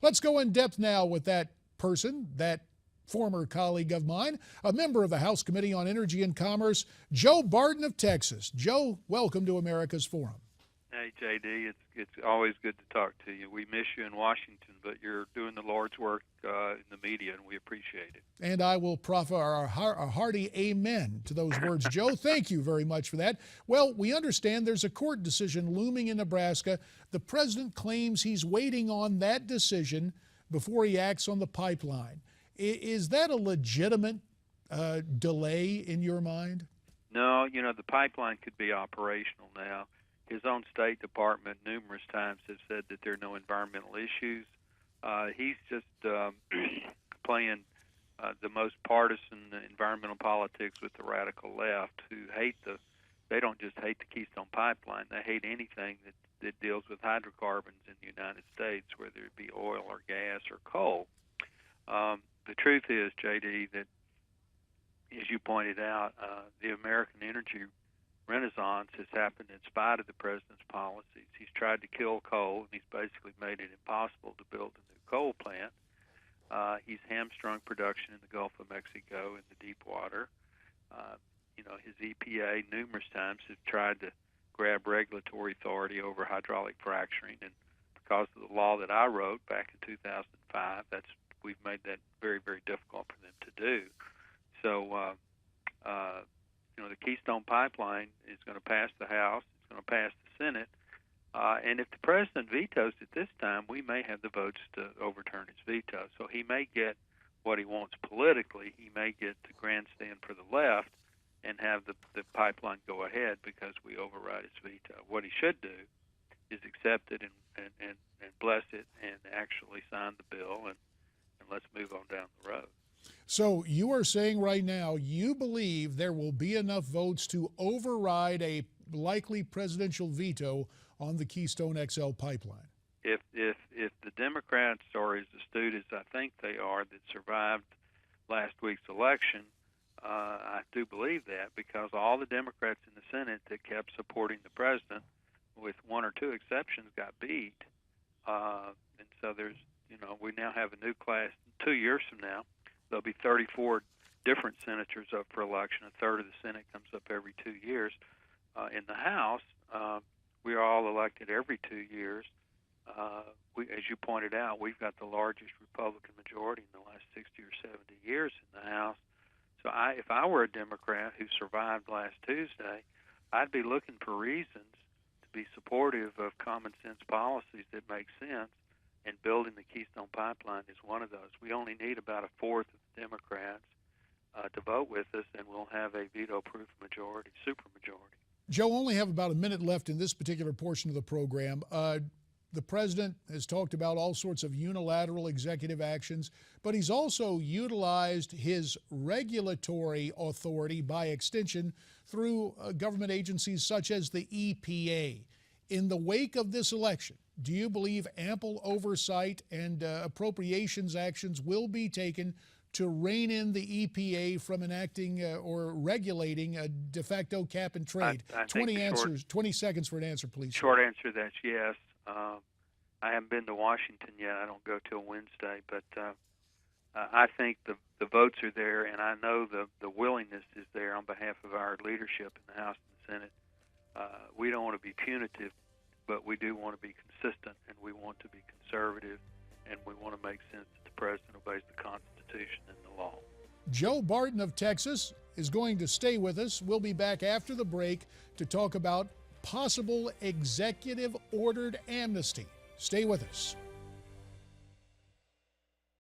Let's go in depth now with that person, that former colleague of mine, a member of the House Committee on Energy and Commerce, Joe Barton of Texas. Joe, welcome to America's Forum. Hey, JD, it's always good to talk to you. We miss you in Washington, but you're doing the Lord's work in the media, and we appreciate it. And I will proffer a hearty amen to those words, Joe. Thank you very much for that. Well, we understand there's a court decision looming in Nebraska. The president claims he's waiting on that decision before he acts on the pipeline. Is that a legitimate delay in your mind? No, the pipeline could be operational now. His own State Department numerous times has said that there are no environmental issues. He's just playing the most partisan environmental politics with the radical left, who they don't just hate the Keystone Pipeline, they hate anything that deals with hydrocarbons in the United States, whether it be oil or gas or coal. The truth is, JD, that as you pointed out, the American energy renaissance has happened in spite of the president's policies. He's tried to kill coal, and he's basically made it impossible to build a new coal plant. He's hamstrung production in the Gulf of Mexico in the deep water. His EPA numerous times has tried to grab regulatory authority over hydraulic fracturing, and because of the law that I wrote back in 2005, we've made that very, very difficult for them to do. So, the Keystone Pipeline is going to pass the House, it's going to pass the Senate, and if the president vetoes it this time, we may have the votes to overturn his veto. So he may get what he wants politically. He may get the grandstand for the left and have the pipeline go ahead because we override his veto. What he should do is accept it and bless it and actually sign the bill, and let's move on down the road. So you are saying right now you believe there will be enough votes to override a likely presidential veto on the Keystone XL pipeline? If the Democrats are as astute as I think they are that survived last week's election, I do believe that, because all the Democrats in the Senate that kept supporting the president, with one or two exceptions, got beat. And so we now have a new class 2 years from now. There'll be 34 different senators up for election. A third of the Senate comes up every 2 years. In the House, we are all elected every 2 years. As you pointed out, we've got the largest Republican majority in the last 60 or 70 years in the House. So if I were a Democrat who survived last Tuesday, I'd be looking for reasons to be supportive of common sense policies that make sense. And building the Keystone Pipeline is one of those. We only need about a fourth of the Democrats to vote with us, and we'll have a veto-proof majority, supermajority. Joe, only have about a minute left in this particular portion of the program. The president has talked about all sorts of unilateral executive actions, but he's also utilized his regulatory authority by extension through government agencies such as the EPA. In the wake of this election, do you believe ample oversight and appropriations actions will be taken to rein in the EPA from enacting or regulating a de facto cap and trade? 20 seconds for an answer, please. Short answer to that's yes. I haven't been to Washington yet. I don't go till Wednesday, but I think the votes are there, and I know the willingness is there on behalf of our leadership in the House and the Senate. We don't want to be punitive, but we do want to be consistent, and we want to be conservative, and we want to make sense that the president obeys the Constitution and the law. Joe Barton of Texas is going to stay with us. We'll be back after the break to talk about possible executive ordered amnesty. Stay with us.